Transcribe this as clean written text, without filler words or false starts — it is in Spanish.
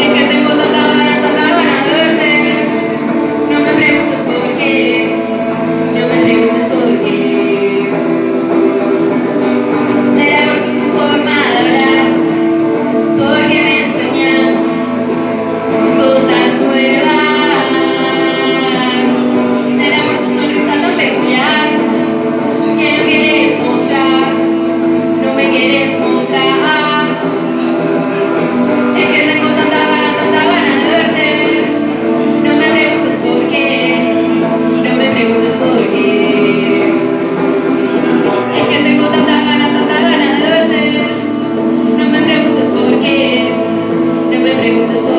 Es que tengo tanta ganas de verte. No me preguntes por qué, no me preguntes por qué. Será por tu forma de hablar, porque me enseñas cosas nuevas. Será por tu sonrisa tan peculiar que no quieres mostrar, no me quieres mostrar. Es que tengo tanta ganas de verte. No me preguntes por qué, no me preguntes por qué. Es que tengo tanta ganas de verte. No me preguntes por qué, no me preguntes por qué.